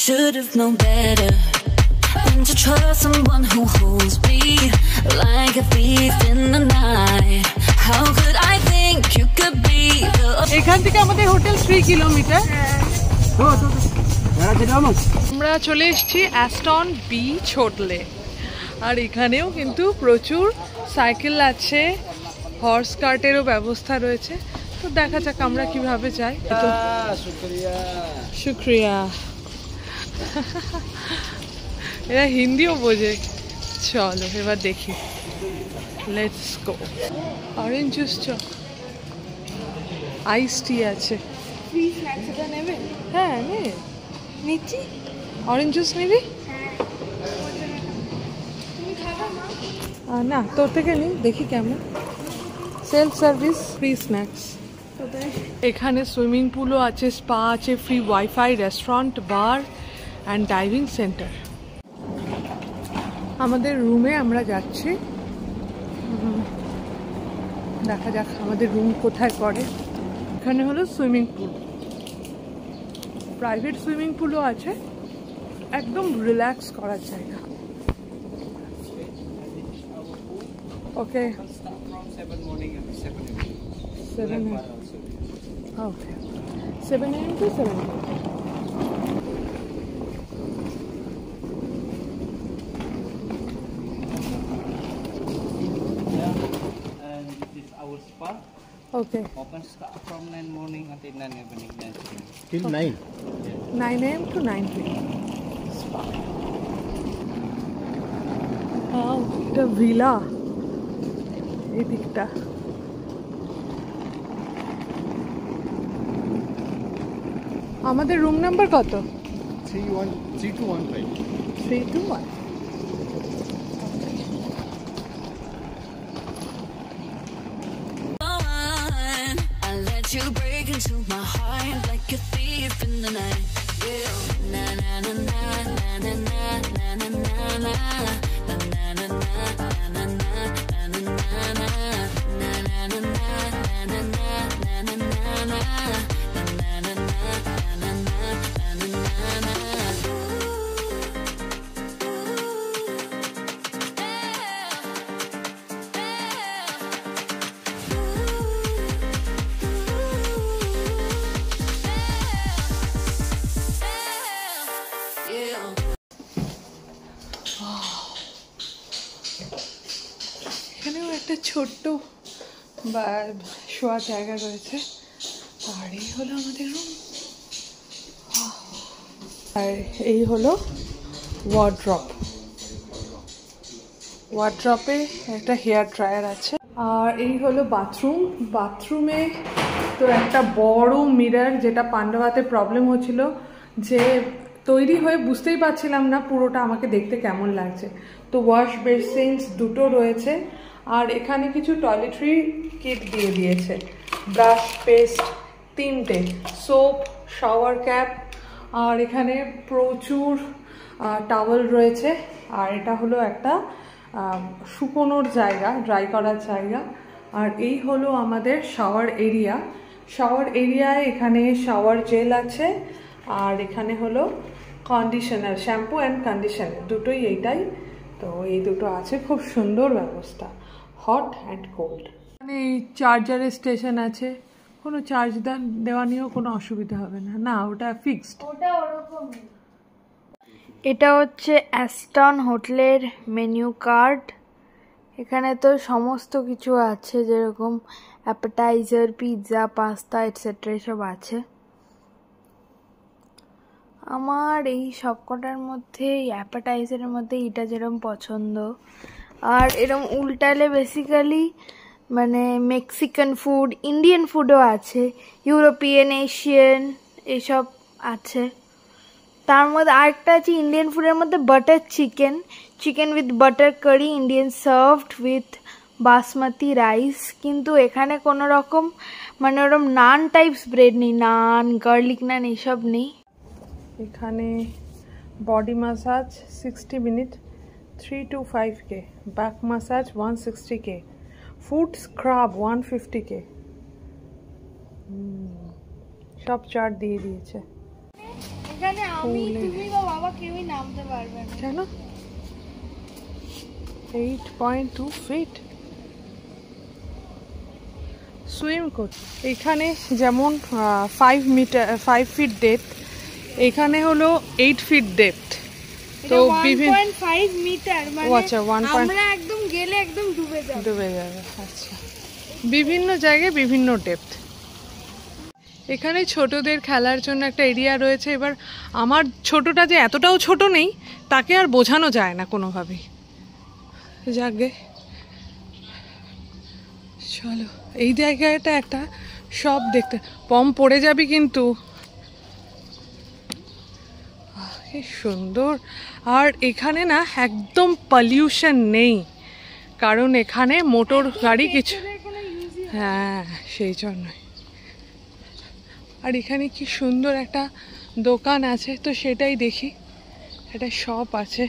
should have known better than to trust someone who holds me like a thief in the night. How could I think you could be the... এখান থেকে আমাদের hotel 3 kilometre. আমরা চলে এসেছি Aston beach হোটেলে। আর এখানেও কিন্তু প্রচুর সাইকেল আছে, হর্স কার্টেরও ব্যবস্থা রয়েছে। তো দেখা যাক আমরা কিভাবে যাই। শুক্রিয়া। এরা হিন্দিও বোঝে। চলো এবার দেখি, লেটস গো। অরেঞ্জ জুস চ, আইস টি আছে। হ্যাঁ নে, নিচ্ছি। অরেঞ্জ জুস নিবি? না, তোর থেকে নিই, দেখি কেমন। Self service, free snacks. এখানে সুইমিং পুলও আছে, স্পা আছে, free wifi, restaurant, bar and diving centre. আমাদের রুমে আমরা যাচ্ছি। দেখা যাক আমাদের রুম কোথায় পড়ে। এখানে হলো সুইমিং পুল, প্রাইভেট সুইমিং পুলও আছে, একদম রিল্যাক্স করার জায়গা। ওকে, 7 AM. Okay, 7 AM to 7 AM. And this is our spa. Okay. Open from 9 morning until 9 evening. Till 9. 9 AM to 9 PM. Spa. Wow, এটা ভিলা এই দিকটা। আমাদের রুম নাম্বার কত? 3215. 321. I let you break into my heart like a thief in the night. Yeah. Na na na na na na na na na na na. এখানেও একটা ছোট্ট বা শোয়ার জায়গা রয়েছে। আর এই হলো আমাদের রুম। আর এই হলো ওয়ার্ড্রপ। ওয়ার্ড্রপে একটা হেয়ার ড্রায়ার আছে। আর এই হলো বাথরুম। বাথরুমে তো একটা বড় মিরর, যেটা পাণ্ডবাতে প্রবলেম হচ্ছিল যে তৈরি হয়ে বুঝতেই পারছিলাম না পুরোটা আমাকে দেখতে কেমন লাগছে। তো ওয়াশ বেসিনস দুটো রয়েছে। আর এখানে কিছু টয়লেট্রি কিট দিয়ে দিয়েছে, ব্রাশ, পেস্ট 3টে, সোপ, শাওয়ার ক্যাপ। আর এখানে প্রচুর টাওয়েল রয়েছে। আর এটা হলো একটা শুকোনোর জায়গা, ড্রাই করার জায়গা। আর এই হলো আমাদের শাওয়ার এরিয়া। শাওয়ার এরিয়ায় এখানে শাওয়ার জেল আছে। আর এখানে হলো কন্ডিশনার, শ্যাম্পু অ্যান্ড কন্ডিশনার দুটোই এইটাই। তো এই দুটো আছে, খুব সুন্দর ব্যবস্থা, হট অ্যান্ড কোল্ড। মানে এই চার্জারের স্টেশন আছে, কোনো চার্জ দেওয়া নিয়েও কোনো অসুবিধা হবে না। না, ওটা ফিক্সড। ওটা ওরকম। এটা হচ্ছে অ্যাস্টন হোটেলের মেনু কার্ড। এখানে তো সমস্ত কিছু আছে, যেরকম অ্যাপেটাইজার, পিৎজা, পাস্তা এটসেট্রা এসব আছে। আমার এই সবকটার মধ্যে, এই অ্যাপেটাইজারের মধ্যে এটা যেরকম পছন্দ। আর এরকম উল্টালে বেসিক্যালি মানে মেক্সিকান ফুড, ইন্ডিয়ান ফুডও আছে, ইউরোপিয়ান, এশিয়ান এসব আছে। তার মধ্যে আরেকটা আছে ইন্ডিয়ান ফুডের মধ্যে butter chicken, chicken with butter curry, Indian served with basmati rice. কিন্তু এখানে কোনো রকম মানে ওরকম নান টাইপস ব্রেড নেই, নান, গার্লিক নান এসব নেই। এখানে body massage 60 minute 325K, back massage 160K, foot scrub 150K। সব চার্ট দিয়ে দিয়েছে। এখানে আমি তুমি বা বাবা কেউই নামতে পারবে না। কেন? 8.2 ফিট সুইম করতে। এখানে যেমন 5 ফিট ডেপথ, এখানে হলো 8 ফিট ডেপথ। তো 1.5 মিটার, মানে আচ্ছা, আমরা একদম গেলে একদম ডুবে যাবে। আচ্ছা, বিভিন্ন জায়গায় বিভিন্ন ডেপথ। এখানে ছোটদের খেলার জন্য একটা এরিয়া রয়েছে। এবার আমার ছোটটা যে এতটাও ছোট নেই, তাকে আর বোঝানো যায় না কোনোভাবেই। যাকে চলো, এই জায়গাটা একটা সব দেখতে, পম পড়ে যাবি কিন্তু। কি সুন্দর। আর এখানে না একদম পলিউশন নেই, কারণ এখানে মোটর গাড়ি কিছু, হ্যাঁ সেই জন্যই। আর এখানে কি সুন্দর একটা দোকান আছে, তো সেটাই দেখি। একটা শপ আছে,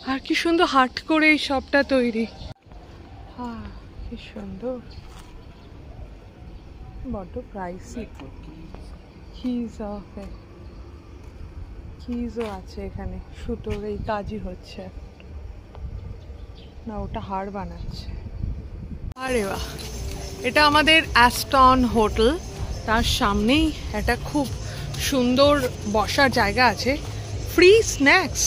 আর কি সুন্দর হাট করে এই শপটা তৈরি। হ্যাঁ কি সুন্দর, বড্ড প্রাইসি। কিজও আছে এখানে, সুতোর এই কাজই হচ্ছে না, ওটা হাড় বানাচ্ছে। আরে বাহ, এটা আমাদের অ্যাস্টন হোটেল, তার সামনেই একটা খুব সুন্দর বসার জায়গা আছে। ফ্রি স্ন্যাক্স,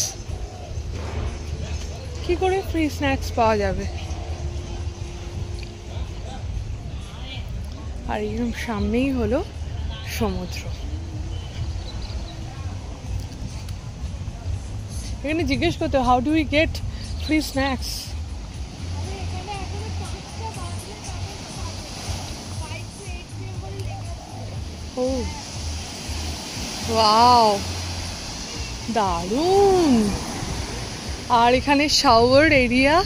কি করে ফ্রি স্ন্যাক্স পাওয়া যাবে? আর এরকম সামনেই হলো সমুদ্র। এখানে জিজ্ঞেস করতে, how do we get free snacks? Oh wow, দারুণ। আর এখানে শাওয়ার এরিয়া।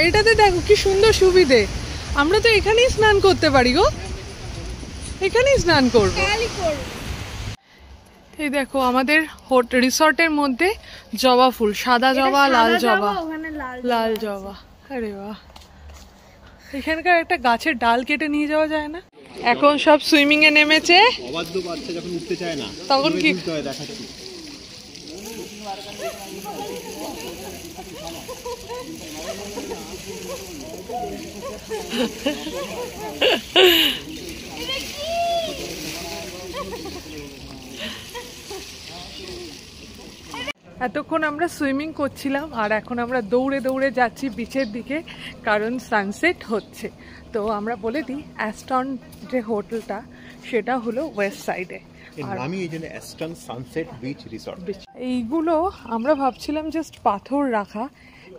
এটাতে দেখো কি সুন্দর সুবিধে, আমরা তো এখানেই স্নান করতে পারি গো, এখানেই স্নান করবো। এই দেখো আমাদের রিসর্টের মধ্যে জবা ফুল, সাদা জবা, লাল জবা, লাল জবা। আরে বাহ, এখানকার একটা গাছের ডাল কেটে নিয়ে যাওয়া যায় না? এখন সব সুইমিং এ নেমেছে, অবাধ্য বাচ্চা যখন উঠতে চায় না তখন কি দেখাচ্ছি। এতক্ষণ আমরা সুইমিং করছিলাম, আর এখন আমরা দৌড়ে দৌড়ে যাচ্ছি বিচের দিকে, কারণ সানসেট হচ্ছে। তো আমরা বলে দিই, অ্যাস্টন যে হোটেলটা সেটা হলো ওয়েস্ট সাইডে। আমি এই জন্য অ্যাস্টন সানসেট বিচ রিসর্ট। এইগুলো আমরা ভাবছিলাম জাস্ট পাথর রাখা,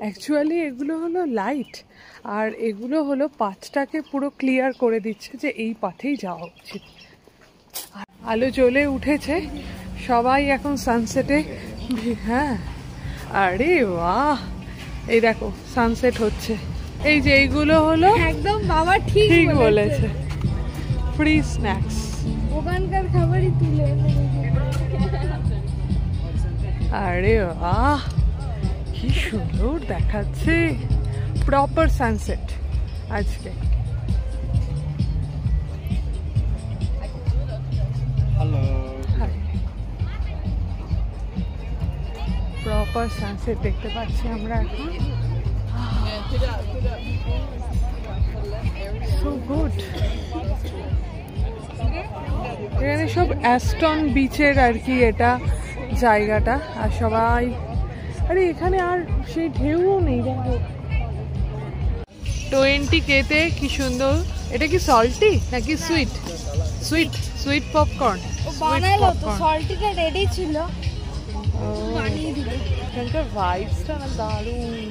অ্যাকচুয়ালি এগুলো হলো লাইট, আর এগুলো হলো পাথটাকে পুরো ক্লিয়ার করে দিচ্ছে যে এই পথেই যাওয়া উচিত। আলো জ্বলে উঠেছে, সবাই এখন সানসেটে। হ্যাঁ, আরে বাহ, এই দেখো সানসেট হচ্ছে। এই যে এইগুলো হলো, একদম বাবা ঠিক বলেছে, ফ্রি স্ন্যাক্স, ওখানকার খাবারই তুলে। আরে বাহ, কি সুন্দর দেখাচ্ছে, প্রপার সানসেট আজকে। হ্যালো, প্রপার সানসেট দেখতে পাচ্ছি আমরা এখন। So good. এখানে সব অ্যাস্টন বিচের আর কি এটা জায়গাটা, আর সবাই, আরে এখানে আর সেই ঢেউও নেই দেখো। 20K-তে কি সুন্দর। এটা কি সল্টি নাকি সুইট? Sweet, sweet popcorn. বানালো তো, সল্টিটা রেডি ছিল, বানিয়ে দিল। এখানকার ভাইবসটা না দারুণ।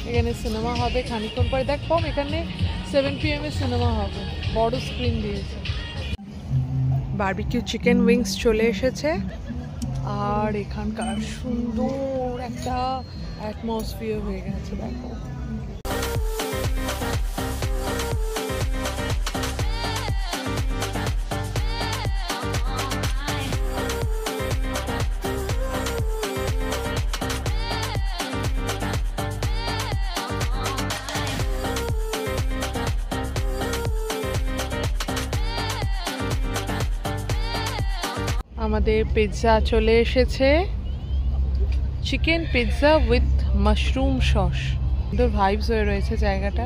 এখানে সিনেমা হবে খানিকক্ষণ পরে, দেখ পম এখানে 7 PM এ সিনেমা হবে, বড় স্ক্রিন দিয়েছে। বারবিকিউ চিকেন উইংস চলে এসেছে, আর এখানকার সুন্দর একটা অ্যাটমসফিয়ার হয়ে গেছে দেখো। আমাদের পিৎজা চলে এসেছে, chicken pizza with mushroom sauce. সুন্দর ভাইবস হয়ে রয়েছে জায়গাটা।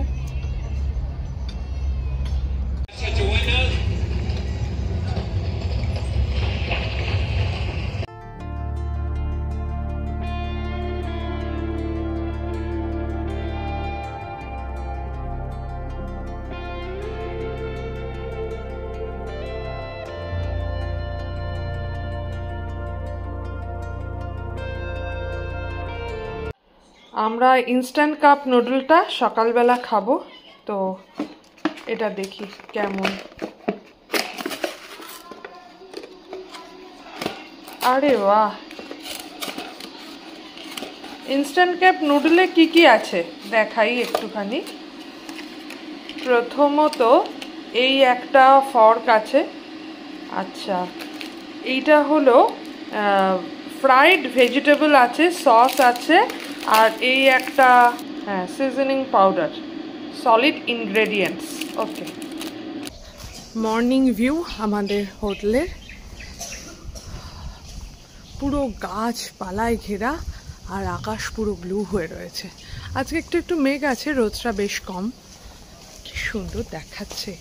আমরা ইনস্ট্যান্ট কাপ নুডলটা সকালবেলা খাবো, তো এটা দেখি কেমন। আরে বাহ, ইনস্ট্যান্ট কাপ নুডলে কি কি আছে দেখাই একটুখানি। প্রথমত এই একটা ফর্ক আছে, আচ্ছা এইটা হলো ফ্রাইড ভেজিটেবল আছে, সস আছে, আর এই একটা হ্যাঁ সিজনিং পাউডার, সলিড ইনগ্রেডিয়েন্টস। ওকে, মর্নিং ভিউ আমাদের হোটেলের, পুরো গাছপালায় ঘেরা আর আকাশ পুরো ব্লু হয়ে রয়েছে। আজকে একটু একটু মেঘ আছে, রোদটা বেশ কম, কি সুন্দর দেখাচ্ছে।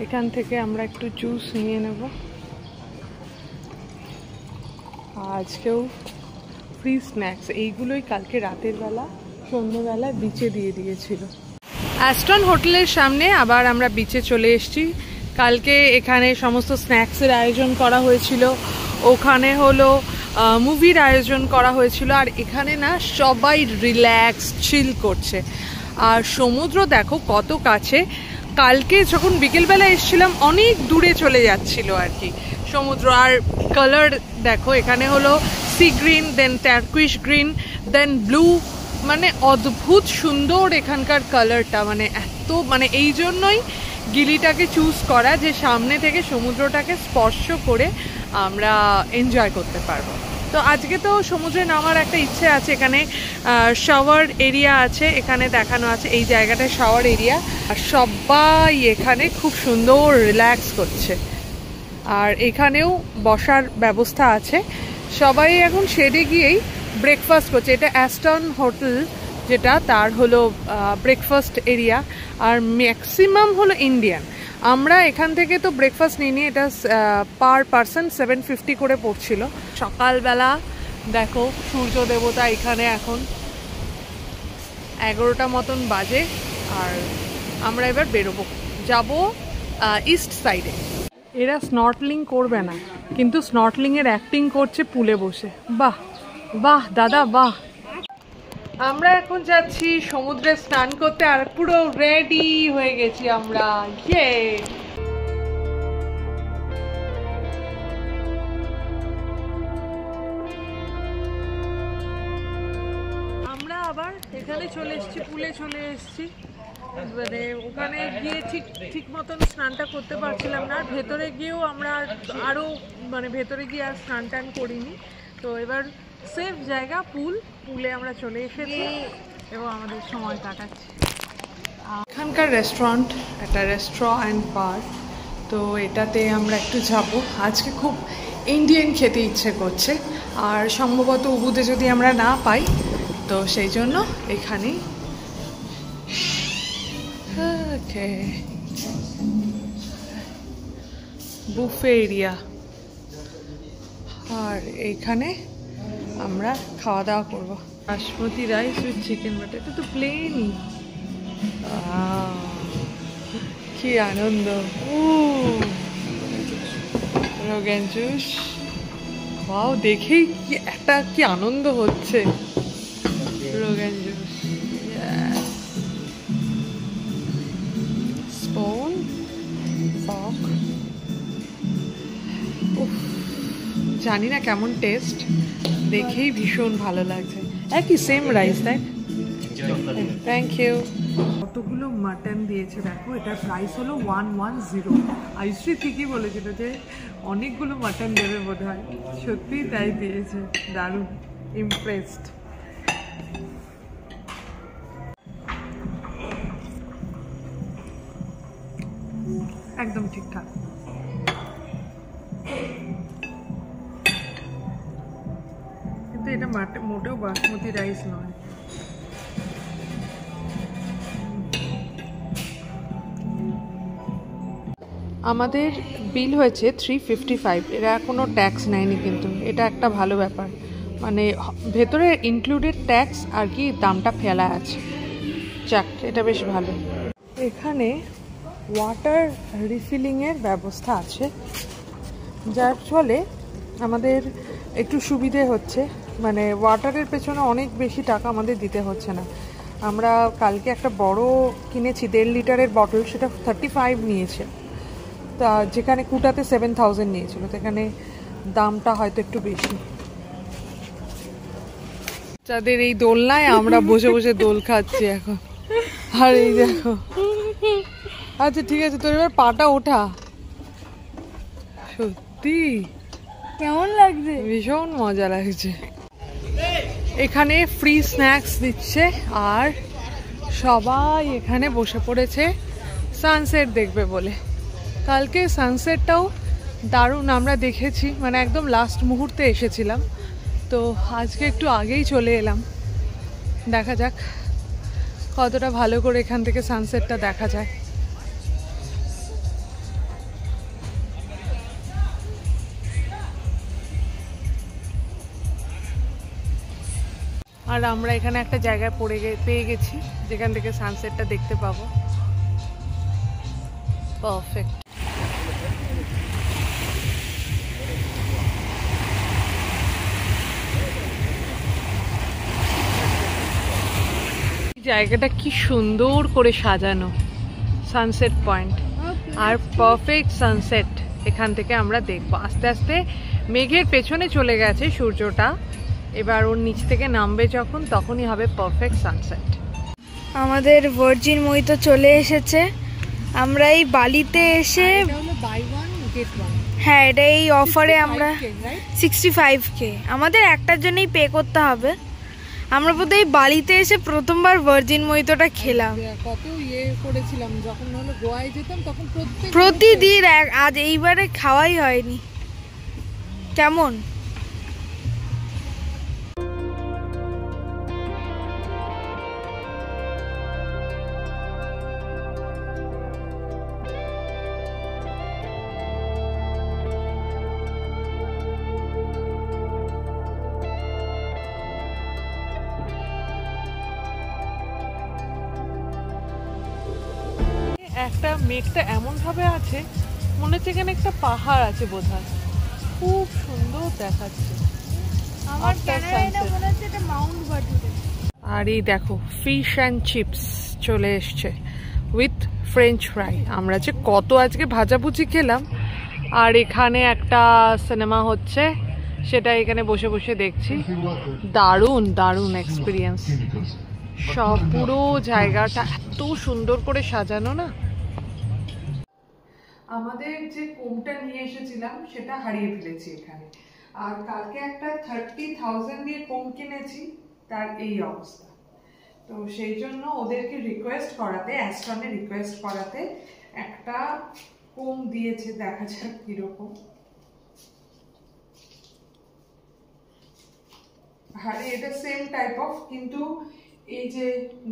এখান থেকে আমরা একটু জুস নিয়ে নেব। আজকেও ফ্রি স্ন্যাক্স, এইগুলোই কালকে রাতের বেলা সন্ধ্যেবেলায় বিচে দিয়ে দিয়েছিল। অ্যাস্টন হোটেলের সামনে আবার আমরা বিচে চলে এসেছি। কালকে এখানে সমস্ত স্ন্যাক্সের আয়োজন করা হয়েছিল, ওখানে হলো মুভির আয়োজন করা হয়েছিল, আর এখানে না সবাই রিল্যাক্স চিল করছে। আর সমুদ্র দেখো কত কাছে, কালকে যখন বিকেলবেলা এসেছিলাম অনেক দূরে চলে যাচ্ছিল আর কি সমুদ্র। আর কালার দেখো, এখানে হলো সি গ্রিন, দেন টার্কুইশ গ্রিন, দেন ব্লু, মানে অদ্ভুত সুন্দর এখানকার কালারটা, মানে এত, মানে এই জন্যই গিলিটাকে চুজ করা যে সামনে থেকে সমুদ্রটাকে স্পর্শ করে আমরা এনজয় করতে পারবো। তো আজকে তো সমুদ্রে নামার একটা ইচ্ছে আছে। এখানে শাওয়ার এরিয়া আছে, এখানে দেখানো আছে এই জায়গাটা শাওয়ার এরিয়া, আর সবাই এখানে খুব সুন্দর রিল্যাক্স করছে। আর এখানেও বসার ব্যবস্থা আছে, সবাই এখন শেডে গিয়েই ব্রেকফাস্ট করছে। এটা অ্যাস্টন হোটেল যেটা, তার হলো ব্রেকফাস্ট এরিয়া, আর ম্যাক্সিমাম হলো ইন্ডিয়ান। আমরা এখান থেকে তো ব্রেকফাস্ট নিইনি, এটা পার পারসন 750 করে পড়ছিল। সকালবেলা দেখো সূর্য দেবতা এখানে এখন 11টা মতন বাজে, আর আমরা এবার বেরোবো, যাব ইস্ট সাইডে। এরা স্নর্টলিং করবে না, কিন্তু স্নর্টলিংয়ের অ্যাক্টিং করছে পুলে বসে। বাহ বাহ দাদা বাহ। আমরা এখন যাচ্ছি সমুদ্রে স্নান করতে, আর পুরো রেডি হয়ে গেছি আমরা। ইয়ে, আমরা আবার এখানে চলে এসেছি, পুলে চলে এসেছি। মানে ওখানে গিয়ে ঠিক মতন স্নানটা করতে পারছিলাম না, আর ভেতরে গিয়েও আমরা আরও মানে ভেতরে গিয়ে আর স্নান টান করিনি। তো এবার সেফ জায়গা পুলে আমরা চলে এসেছি এবং আমাদের সময় কাটাচ্ছি। এখানকার রেস্টুরেন্ট একটা রেস্টুরেন্ট বার, তো এটাতে আমরা একটু যাব। আজকে খুব ইন্ডিয়ান খেতে ইচ্ছে করছে, আর সম্ভবত উবুতে যদি আমরা না পাই তো সেই জন্য এখানেই। ওকে, বুফে এরিয়া, আর এইখানে আমরা খাওয়া দাওয়া করবো। Basmati rice with chicken butter, এটা তো প্লেনই। কি আনন্দ। রোগান জুস, বাও, দেখেই কি আনন্দ হচ্ছে। রোগান জুস, স্পুন, ফর্ক, জানি না কেমন টেস্ট, দেখেই ভীষণ ভালো লাগছে। একই সেম রাইস, দেখ। Thank you. কতগুলো মাটন দিয়েছে দেখো, এটার প্রাইস হলো 110। আয়ুশ্রী ঠিকই বলেছিল যে অনেকগুলো মাটন দেবে বোধ হয়, সত্যিই তাই দিয়েছে। দারুণ, ইমপ্রেসড। একদম ঠিকঠাক। এটা মোটেও বাসমতি রাইস নয়। আমাদের বিল হয়েছে 355। এরা কোনো ট্যাক্স নেয়নি, কিন্তু এটা একটা ভালো ব্যাপার, মানে ভেতরে ইনক্লুডেড ট্যাক্স আর কি দামটা ফেলা আছে। যাক, এটা বেশ ভালো। এখানে ওয়াটার রিফিলিংয়ের ব্যবস্থা আছে, যার ফলে আমাদের একটু সুবিধে হচ্ছে, মানে ওয়াটারের পেছনে অনেক বেশি টাকা আমাদের দিতে হচ্ছে না। আমরা কালকে একটা বড় কিনেছি 1.5 লিটারের বটল, সেটা 35 নিয়েছে, তা যেখানে কুটাতে 7000 নিয়েছিল, তো এখানে দামটা হয়তো একটু বেশি। যাদের এই দোলনায় আমরা বসে বসে দোল খাচ্ছি এখন। আর এই দেখো, আচ্ছা ঠিক আছে, তোর এবার পাটা ওঠা। সত্যি কেমন লাগছে? ভীষণ মজা লাগছে। এখানে ফ্রি স্ন্যাক্স দিচ্ছে, আর সবাই এখানে বসে পড়েছে সানসেট দেখবে বলে। কালকে সানসেটটাও দারুণ আমরা দেখেছি, মানে একদম লাস্ট মুহূর্তে এসেছিলাম, তো আজকে একটু আগেই চলে এলাম। দেখা যাক কতটা ভালো করে এখান থেকে সানসেটটা দেখা যায়। আর আমরা এখানে একটা জায়গায় পেয়ে গেছি যেখান থেকে সানসেটটা দেখতে পাবো। পারফেক্ট। জায়গাটা কি সুন্দর করে সাজানো, সানসেট পয়েন্ট, আর পারফেক্ট সানসেট এখান থেকে আমরা দেখবো। আস্তে আস্তে মেঘের পেছনে চলে গেছে সূর্যটা, এবার ওর নিচ থেকে নামবে যখন, তখনই হবে পারফেক্ট সানসেট। আমাদের ভার্জিন মোহিতো চলে এসেছে। আমরা এই বালিতে এসে, হ্যাঁ এটা এই অফারে আমরা 65K আমাদের একটার জন্যই পে করতে হবে। আমরা বোধহয় এই বালিতে এসে প্রথমবার ভার্জিন মোহিতোটা খেলাম। কত করেছিলাম যখন হলো গোয়ায় যেতাম, তখন প্রতিদিন, আজ এইবারে খাওয়াই হয়নি। কেমন? একটা মেঘটা এমন ভাবে আছে, মনে হচ্ছে এখানে একটা পাহাড় আছে বোধহয়, খুব সুন্দর দেখাচ্ছে। আমার ক্যামেরায় মনে হচ্ছে এটা মাউন্ট বাটুরে। আর এই দেখো ফিশ অ্যান্ড চিপস চলে এসছে উইথ ফ্রেঞ্চ ফ্রাই। আমরা যে কত আজকে ভাজাভুজি খেলাম, আর এখানে একটা সিনেমা হচ্ছে, সেটা এখানে বসে বসে দেখছি। দারুণ দারুণ এক্সপিরিয়েন্স। সব পুরো জায়গাটা এত সুন্দর করে সাজানো না। আমাদের যে কোমটা নিয়ে এসেছিলাম সেটা হারিয়ে ফেলেছি এখানে, আর কালকে একটা 30,000 দিয়ে কোম কিনেছি, তার এই অবস্থা। তো সেই জন্য ওদেরকে রিকোয়েস্ট করাতে, অ্যাস্ট্রনে রিকোয়েস্ট করাতে একটা কোম দিয়েছে, দেখা যাক কিরকম। আর এটা সেম টাইপ অফ, কিন্তু এই যে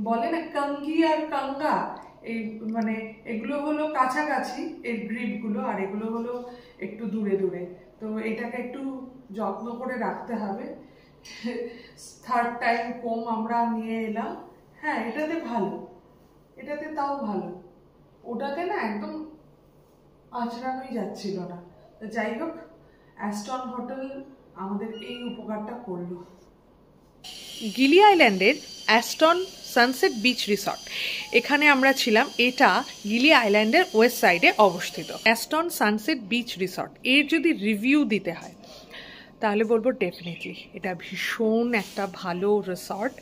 বলে না কঙ্গি আর কাঙ্গা, এই মানে এগুলো হলো কাছাকাছি এই গ্রিপগুলো, আর এগুলো হলো একটু দূরে দূরে, তো এটাকে একটু যত্ন করে রাখতে হবে। থার্ড টাইম কোম আমরা নিয়ে এলাম। হ্যাঁ এটাতে ভালো, এটাতে তাও ভালো, ওটাতে না একদম আঁচড়ানোই যাচ্ছিল না। তো যাই হোক, অ্যাস্টন হোটেল আমাদের এই উপকারটা করলো। গিলি আইল্যান্ডের অ্যাস্টন সানসেট বিচ রিসর্ট, এখানে আমরা ছিলাম। এটা গিলি আইল্যান্ডের ওয়েস্ট সাইডে অবস্থিত। অ্যাস্টন সানসেট বিচ রিসর্ট এর যদি রিভিউ দিতে হয় তাহলে বলবো ডেফিনেটলি এটা ভীষণ একটা ভালো রিসর্ট।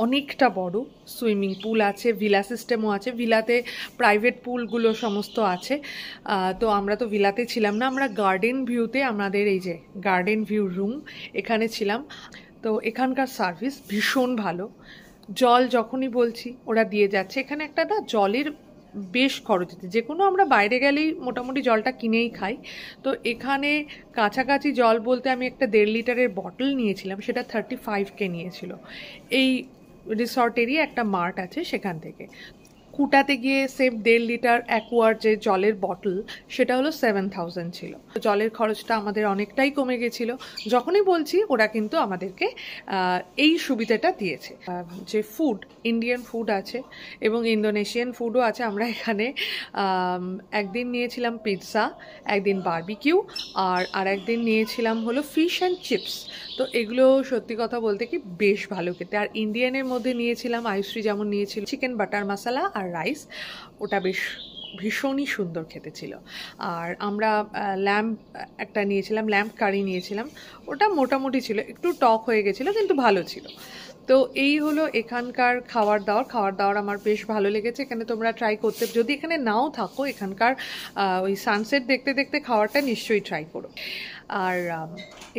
অনেকটা বড়, সুইমিং পুল আছে, ভিলা সিস্টেমও আছে, ভিলাতে প্রাইভেট পুলগুলো সমস্ত আছে। তো আমরা তো ভিলাতে ছিলাম না, আমরা গার্ডেন ভিউতে, আমাদের এই যে গার্ডেন ভিউ রুম এখানে ছিলাম। তো এখানকার সার্ভিস ভীষণ ভালো, জল যখনই বলছি ওরা দিয়ে যাচ্ছে। এখানে একটা না জলের বেশ খরচ হচ্ছে। যে কোনো আমরা বাইরে গেলেই মোটামুটি জলটা কিনেই খাই, তো এখানে কাছাকাছি জল বলতে আমি একটা 1.5 লিটারের বটল নিয়েছিলাম, সেটা 35K নিয়েছিল। এই রিসর্টেরই একটা মার্ট আছে সেখান থেকে। কুটাতে গিয়ে সেম 1.5 লিটার অ্যাকোয়ার যে জলের বটল সেটা হলো 7000 ছিল। জলের খরচটা আমাদের অনেকটাই কমে গেছিল। যখনই বলছি ওরা কিন্তু আমাদেরকে এই সুবিধাটা দিয়েছে। যে ফুড, ইন্ডিয়ান ফুড আছে এবং ইন্দোনেশিয়ান ফুডও আছে। আমরা এখানে একদিন নিয়েছিলাম পিৎজা, একদিন বারবিকিউ, আর একদিন নিয়েছিলাম হলো ফিশ অ্যান্ড চিপস। তো এগুলো সত্যি কথা বলতে কি বেশ ভালো খেতে। আর ইন্ডিয়ানের মধ্যে নিয়েছিলাম আয়ুশ্রী যেমন নিয়েছিল চিকেন বাটার মশলা আর রাইস, ওটা বেশ ভীষণই সুন্দর খেতে ছিল। আর আমরা ল্যাম্প একটা নিয়েছিলাম, ল্যাম্প কারি নিয়েছিলাম, ওটা মোটামুটি ছিল, একটু টক হয়ে গেছিলো কিন্তু ভালো ছিল। তো এই হলো এখানকার খাওয়ার দাওয়ার আমার বেশ ভালো লেগেছে। এখানে তোমরা ট্রাই করতে, যদি এখানে নাও থাকো, এখানকার ওই সানসেট দেখতে দেখতে খাওয়ারটা নিশ্চয়ই ট্রাই করো। আর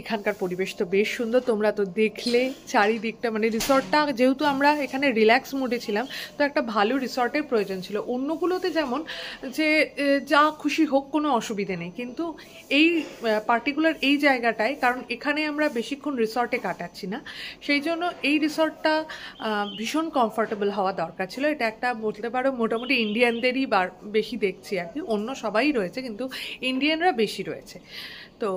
এখানকার পরিবেশ তো বেশ সুন্দর, তোমরা তো দেখলে চারিদিকটা। মানে রিসর্টটা যেহেতু আমরা এখানে রিল্যাক্স মুডে ছিলাম, তো একটা ভালো রিসর্টের প্রয়োজন ছিল। অন্যগুলোতে যেমন যে যা খুশি হোক কোনো অসুবিধে নেই, কিন্তু এই পার্টিকুলার এই জায়গাটায়, কারণ এখানে আমরা বেশিক্ষণ রিসর্টে কাটাচ্ছি না, সেই জন্য এই রিসর্টটা ভীষণ কমফোর্টেবল হওয়া দরকার ছিল। এটা একটা বলতে পারো মোটামুটি ইন্ডিয়ানদেরই বেশি দেখছি আর কি, অন্য সবাই রয়েছে কিন্তু ইন্ডিয়ানরা বেশি রয়েছে। তো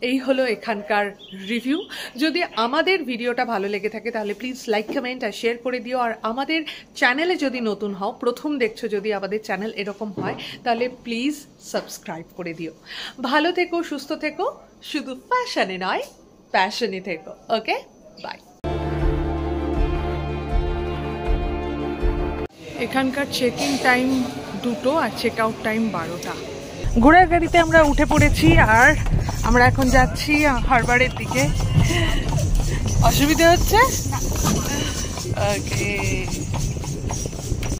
এই হলো এখানকার রিভিউ। যদি আমাদের ভিডিওটা ভালো লেগে থাকে তাহলে প্লিজ লাইক, কমেন্ট আর শেয়ার করে দিও। আর আমাদের চ্যানেলে যদি নতুন হও, প্রথম দেখছো যদি আমাদের চ্যানেল এরকম হয়, তাহলে প্লিজ সাবস্ক্রাইব করে দিও। ভালো থেকো, সুস্থ থেকো, শুধু ফ্যাশনে নয় প্যাশনে থেকো। ওকে, বাই। এখানকার চেকিং টাইম 2টো আর চেক আউট টাইম 12টা। ঘোড়ার গাড়িতে আমরা উঠে পড়েছি আর আমরা এখন যাচ্ছি হারবারের দিকে। অসুবিধা হচ্ছে? ওকে।